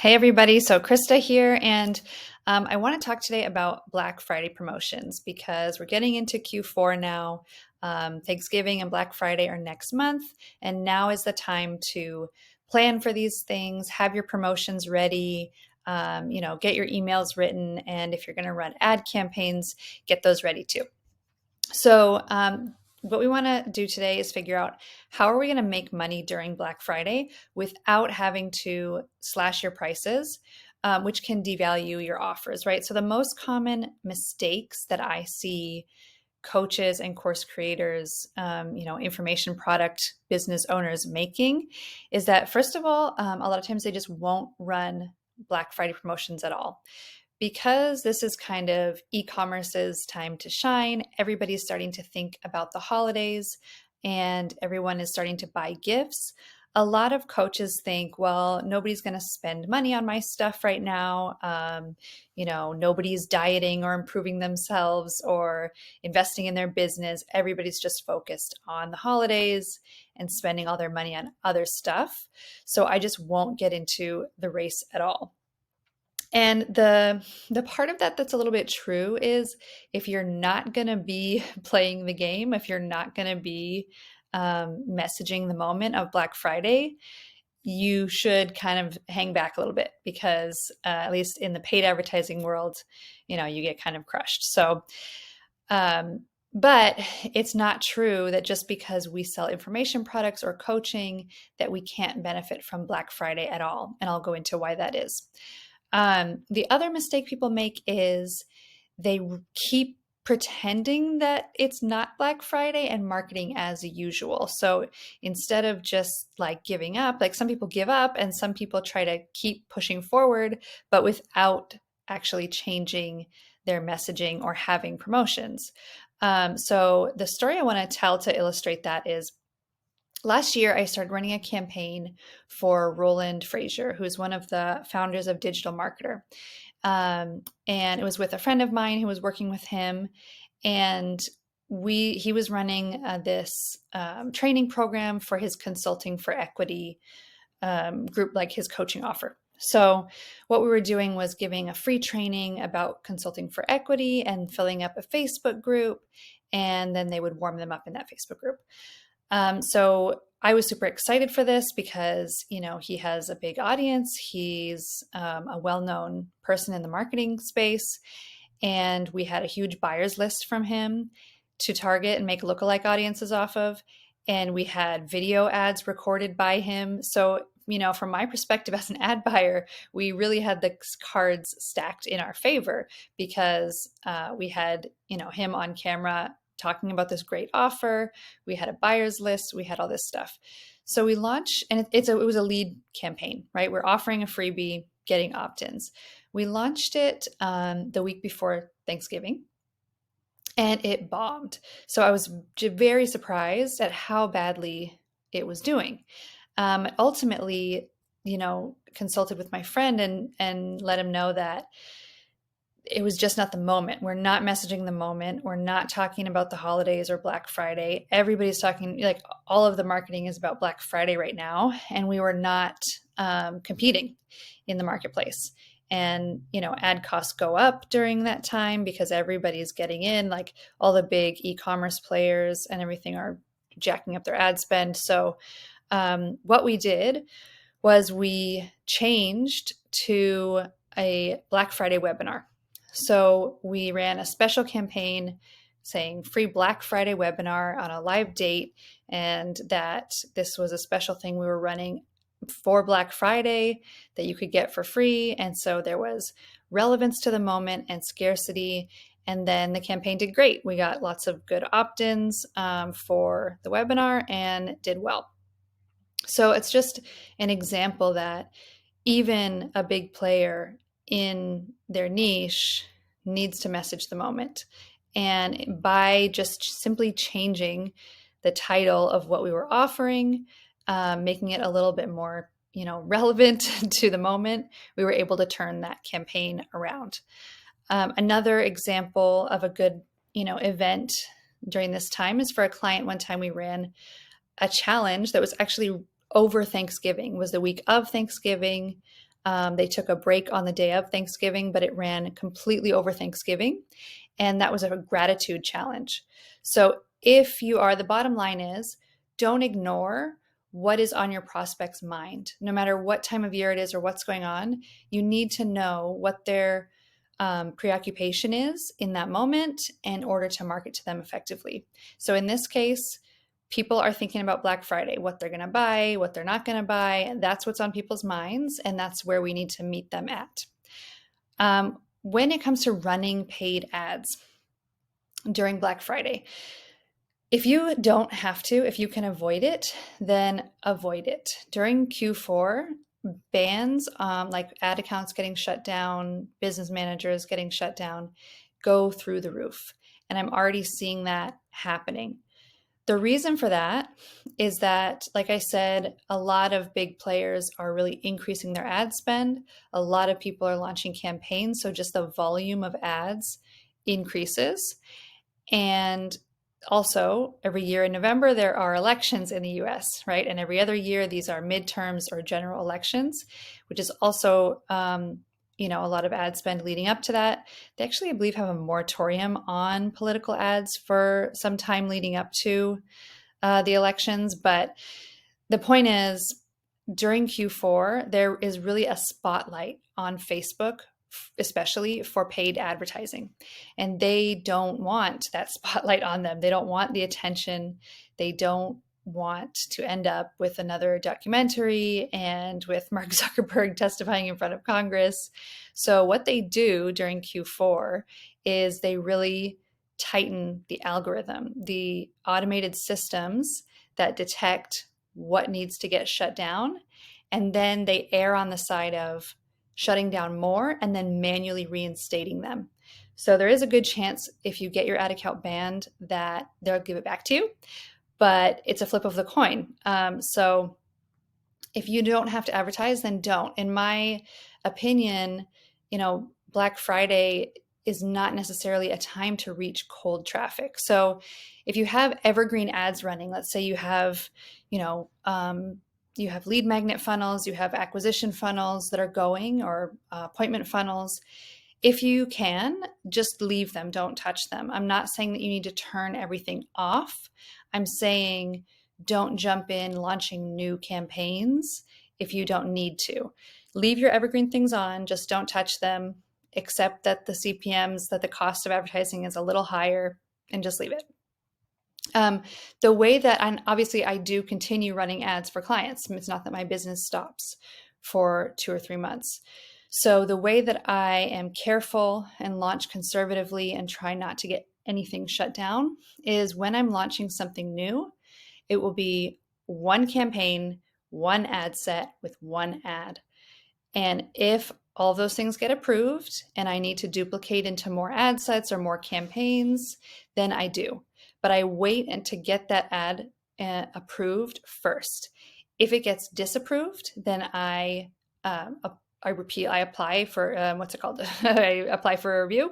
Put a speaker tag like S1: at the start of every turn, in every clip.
S1: Hey everybody, so Krista here, and I want to talk today about Black Friday promotions because we're getting into Q4 now. Thanksgiving and Black Friday are next month, and now is the time to plan for these things, have your promotions ready, get your emails written, and if you're going to run ad campaigns, get those ready too. So what we want to do today is figure out how are we going to make money during Black Friday without having to slash your prices, which can devalue your offers, right? So the most common mistakes that I see coaches and course creators, information product business owners making is that, first of all, a lot of times they just won't run Black Friday promotions at all. Because this is kind of e-commerce's time to shine, everybody's starting to think about the holidays and everyone is starting to buy gifts. A lot of coaches think, well, nobody's going to spend money on my stuff right now. Nobody's dieting or improving themselves or investing in their business. Everybody's just focused on the holidays and spending all their money on other stuff. So I just won't get into the race at all. And the part of that that's a little bit true is if you're not going to be playing the game, if you're not going to be messaging the moment of Black Friday, you should kind of hang back a little bit because at least in the paid advertising world, you get kind of crushed. But it's not true that just because we sell information products or coaching that we can't benefit from Black Friday at all. And I'll go into why that is. The other mistake people make is they keep pretending that it's not Black Friday and marketing as usual. So instead of just like giving up, like some people give up and some people try to keep pushing forward, but without actually changing their messaging or having promotions. So the story I want to tell to illustrate that is last year, I started running a campaign for Roland Frazier, who's one of the founders of Digital Marketer. And it was with a friend of mine who was working with him. And he was running this training program for his Consulting for Equity group, like his coaching offer. So what we were doing was giving a free training about consulting for equity and filling up a Facebook group. And then they would warm them up in that Facebook group. So I was super excited for this because, he has a big audience. He's a well-known person in the marketing space. And we had a huge buyers list from him to target and make lookalike audiences off of. And we had video ads recorded by him. So, from my perspective as an ad buyer, we really had the cards stacked in our favor because we had, him on camera talking about this great offer. We had a buyer's list. We had all this stuff. So we launched, and it was a lead campaign, right? We're offering a freebie, getting opt-ins. We launched it the week before Thanksgiving, and it bombed. So I was very surprised at how badly it was doing. Ultimately, consulted with my friend and let him know that it was just not the moment. We're not messaging the moment. We're not talking about the holidays or Black Friday. Everybody's talking, like all of the marketing is about Black Friday right now. And we were not competing in the marketplace. And, ad costs go up during that time because everybody's getting in, like all the big e-commerce players and everything are jacking up their ad spend. So what we did was we changed to a Black Friday webinar. So we ran a special campaign saying free Black Friday webinar on a live date, and that this was a special thing we were running for Black Friday that you could get for free. And so there was relevance to the moment and scarcity. And then the campaign did great. We got lots of good opt-ins for the webinar and did well. So it's just an example that even a big player in their niche needs to message the moment. And by just simply changing the title of what we were offering, making it a little bit more, relevant to the moment, we were able to turn that campaign around. Another example of a good, event during this time is for a client. One time we ran a challenge that was actually over Thanksgiving, was the week of Thanksgiving. They took a break on the day of Thanksgiving, but it ran completely over Thanksgiving. And that was a gratitude challenge. So if you are, the bottom line is, don't ignore what is on your prospect's mind. No matter what time of year it is or what's going on, you need to know what their preoccupation is in that moment in order to market to them effectively. So in this case, people are thinking about Black Friday, what they're going to buy, what they're not going to buy. And that's what's on people's minds. And that's where we need to meet them at. When it comes to running paid ads during Black Friday, if you don't have to, if you can avoid it, then avoid it. During Q4, bans like ad accounts getting shut down, business managers getting shut down, go through the roof. And I'm already seeing that happening. The reason for that is that, like I said, a lot of big players are really increasing their ad spend. A lot of people are launching campaigns, so just the volume of ads increases. And also, every year in November, there are elections in the US, right? And every other year, these are midterms or general elections, which is also, a lot of ad spend leading up to that. They actually, I believe, have a moratorium on political ads for some time leading up to the elections. But the point is, during Q4, there is really a spotlight on Facebook, especially for paid advertising. And they don't want that spotlight on them. They don't want the attention. They don't want to end up with another documentary and with Mark Zuckerberg testifying in front of Congress. So what they do during Q4 is they really tighten the algorithm, the automated systems that detect what needs to get shut down. And then they err on the side of shutting down more and then manually reinstating them. So there is a good chance if you get your ad account banned that they'll give it back to you, but it's a flip of the coin. So if you don't have to advertise, then don't. In my opinion, Black Friday is not necessarily a time to reach cold traffic. So if you have evergreen ads running, let's say you have, you have lead magnet funnels, you have acquisition funnels that are going, or appointment funnels. If you can, just leave them, don't touch them. I'm not saying that you need to turn everything off. I'm saying don't jump in launching new campaigns if you don't need to. Leave your evergreen things on, just don't touch them, accept that the CPMs, that the cost of advertising is a little higher, and just leave it. The way that obviously I do continue running ads for clients. It's not that my business stops for 2 or 3 months. So the way that I am careful and launch conservatively and try not to get anything shut down is when I'm launching something new, it will be one campaign, one ad set with one ad. And if all those things get approved and I need to duplicate into more ad sets or more campaigns, then I do. But I wait and to get that ad approved first. If it gets disapproved, then I apply for what's it called? I apply for a review.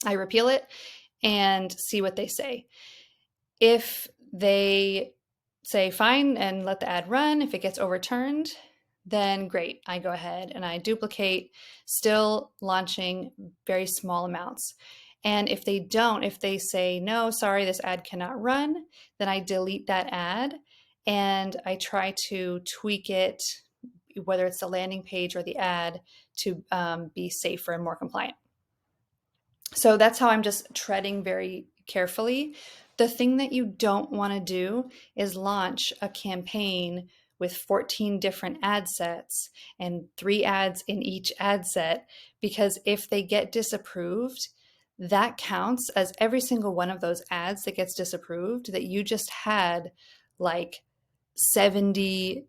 S1: I repeal it and see what they say. If they say fine and let the ad run, if it gets overturned, then great. I go ahead and I duplicate, still launching very small amounts. And if they don't, if they say, no, sorry, this ad cannot run, then I delete that ad and I try to tweak it, whether it's the landing page or the ad, to be safer and more compliant. So that's how I'm just treading very carefully. The thing that you don't want to do is launch a campaign with 14 different ad sets and 3 ads in each ad set, because if they get disapproved, that counts as every single one of those ads that gets disapproved, that you just had like 70,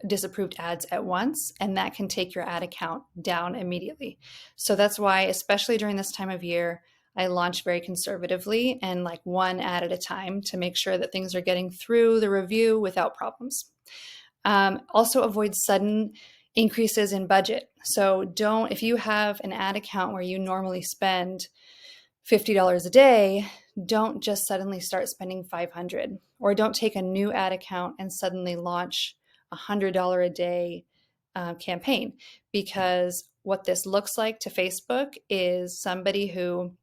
S1: disapproved ads at once, and that can take your ad account down immediately. So that's why, especially during this time of year, I launch very conservatively and like one ad at a time to make sure that things are getting through the review without problems. Also avoid sudden increases in budget. So if you have an ad account where you normally spend $50 a day, don't just suddenly start spending $500, or don't take a new ad account and suddenly launch $100 a day campaign, because what this looks like to Facebook is somebody who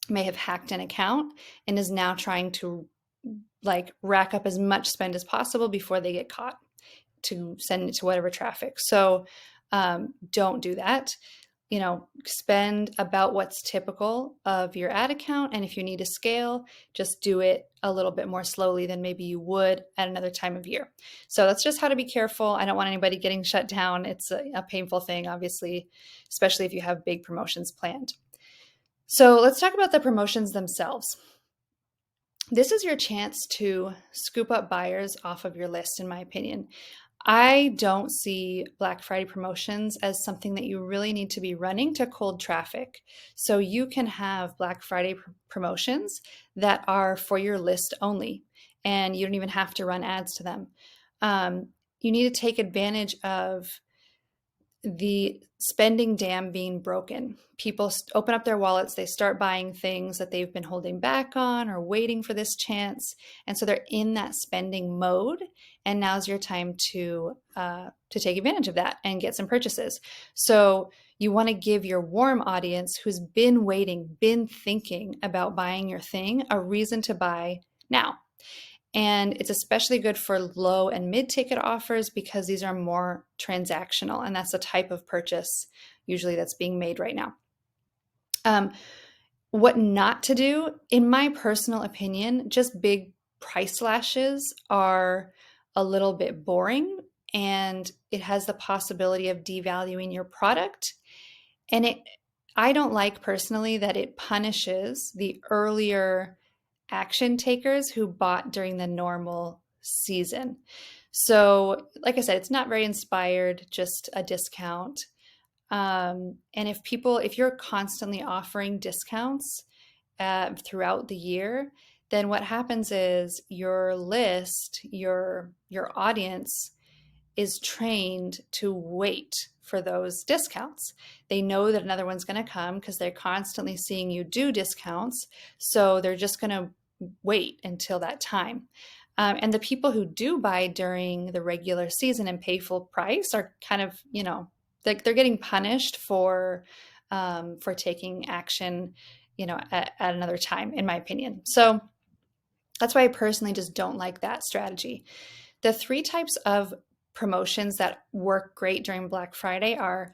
S1: may have hacked an account and is now trying to like rack up as much spend as possible before they get caught to send it to whatever traffic. So don't do that. Spend about what's typical of your ad account. And if you need to scale, just do it a little bit more slowly than maybe you would at another time of year. So that's just how to be careful. I don't want anybody getting shut down. It's a painful thing, obviously, especially if you have big promotions planned. So let's talk about the promotions themselves. This is your chance to scoop up buyers off of your list, in my opinion. I don't see Black Friday promotions as something that you really need to be running to cold traffic. So you can have Black Friday promotions that are for your list only, and you don't even have to run ads to them. You need to take advantage of the spending dam being broken. People open up their wallets, they start buying things that they've been holding back on or waiting for this chance. And so they're in that spending mode. And now's your time to take advantage of that and get some purchases. So you want to give your warm audience who's been waiting, been thinking about buying your thing, a reason to buy now. And it's especially good for low and mid-ticket offers because these are more transactional, and that's the type of purchase usually that's being made right now. What not to do, in my personal opinion, just big price slashes are a little bit boring, and it has the possibility of devaluing your product. And I don't like personally that it punishes the earlier action takers who bought during the normal season. So, like I said, it's not very inspired, just a discount. And if you're constantly offering discounts throughout the year, then what happens is your list, your audience is trained to wait for those discounts. They know that another one's going to come because they're constantly seeing you do discounts. So they're just going to wait until that time. And the people who do buy during the regular season and pay full price are kind of, like they're getting punished for taking action, at another time, in my opinion. So that's why I personally just don't like that strategy. The three types of promotions that work great during Black Friday are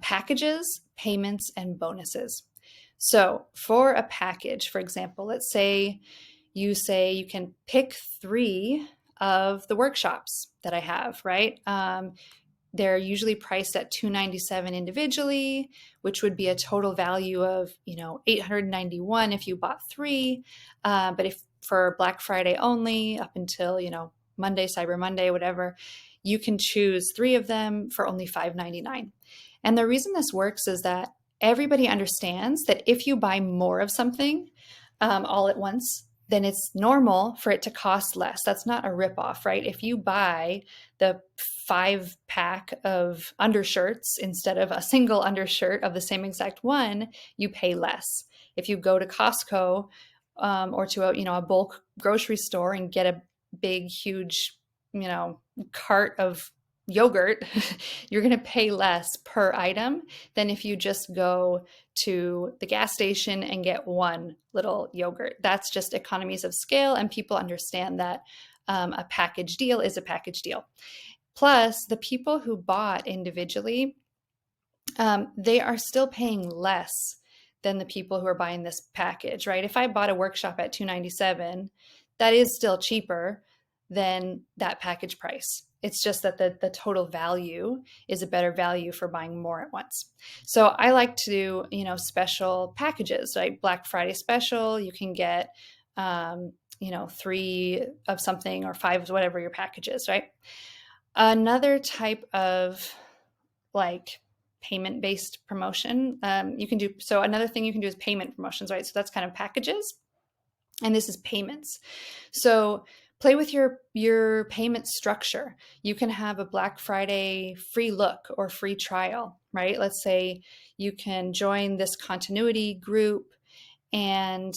S1: packages, payments, and bonuses. So for a package, for example, let's say you can pick 3 of the workshops that I have, right? They're usually priced at $297 individually, which would be a total value of, $891 if you bought 3. But if for Black Friday only, up until, Monday, Cyber Monday, whatever, you can choose 3 of them for only $599. And the reason this works is that everybody understands that if you buy more of something all at once, then it's normal for it to cost less. That's not a ripoff, right? If you buy the 5-pack of undershirts instead of a single undershirt of the same exact one, you pay less. If you go to Costco or to a bulk grocery store and get a big, huge, cart of yogurt, you're going to pay less per item than if you just go to the gas station and get one little yogurt. That's just economies of scale, and people understand that a package deal is a package deal. Plus, the people who bought individually, they are still paying less than the people who are buying this package, right? If I bought a workshop at $297, that is still cheaper than that package price. It's just that the total value is a better value for buying more at once. So I like to do, special packages, like Black Friday special. You can get, 3 of something or 5 of whatever your package is, right? Another type of like payment-based promotion you can do. So another thing you can do is payment promotions, right? So that's kind of packages, and this is payments. So play with your payment structure. You can have a Black Friday free look or free trial, right? Let's say you can join this continuity group, and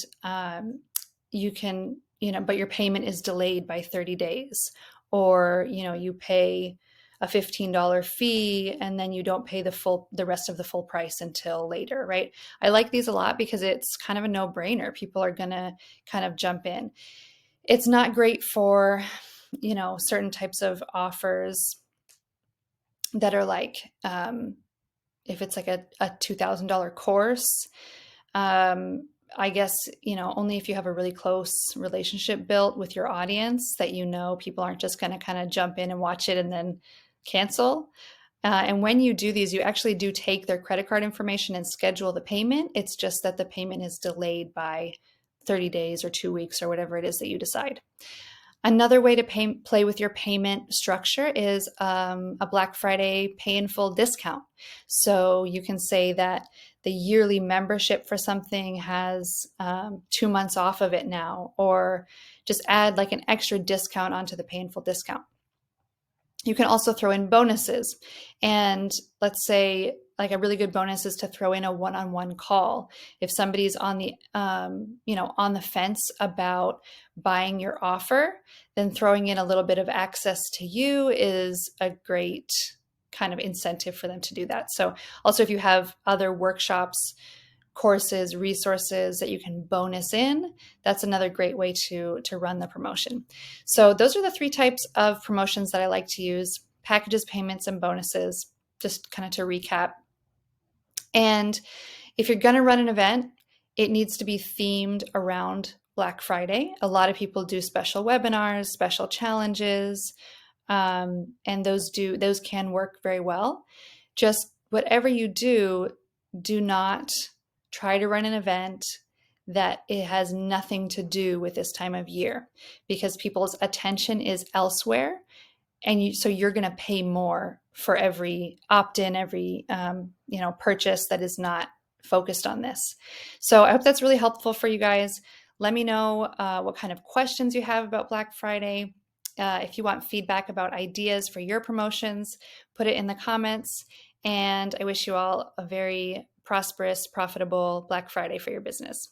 S1: you can, but your payment is delayed by 30 days, or you pay a $15 fee, and then you don't pay the rest of the full price until later, right? I like these a lot because it's kind of a no-brainer. People are going to kind of jump in. It's not great for, certain types of offers that are like, if it's like a $2,000 course, I guess, only if you have a really close relationship built with your audience that people aren't just going to kind of jump in and watch it and then cancel. And when you do these, you actually do take their credit card information and schedule the payment. It's just that the payment is delayed by 30 days or 2 weeks or whatever it is that you decide. Another way to play with your payment structure is a Black Friday pay in full discount. So you can say that the yearly membership for something has 2 months off of it now, or just add like an extra discount onto the pay in full discount. You can also throw in bonuses. And let's say like a really good bonus is to throw in a one-on-one call. If somebody's on the fence about buying your offer, then throwing in a little bit of access to you is a great kind of incentive for them to do that. So also if you have other workshops, courses, resources that you can bonus in, that's another great way to run the promotion. So those are the 3 types of promotions that I like to use: packages, payments, and bonuses, just kind of to recap. And if you're going to run an event, it needs to be themed around Black Friday. A lot of people do special webinars, special challenges, and those can work very well. Just whatever you do not try to run an event that it has nothing to do with this time of year, because people's attention is elsewhere, and so you're going to pay more for every opt-in, every purchase that is not focused on this. So I hope that's really helpful for you guys. Let me know what kind of questions you have about Black Friday. If you want feedback about ideas for your promotions, put it in the comments. And I wish you all a very prosperous, profitable Black Friday for your business.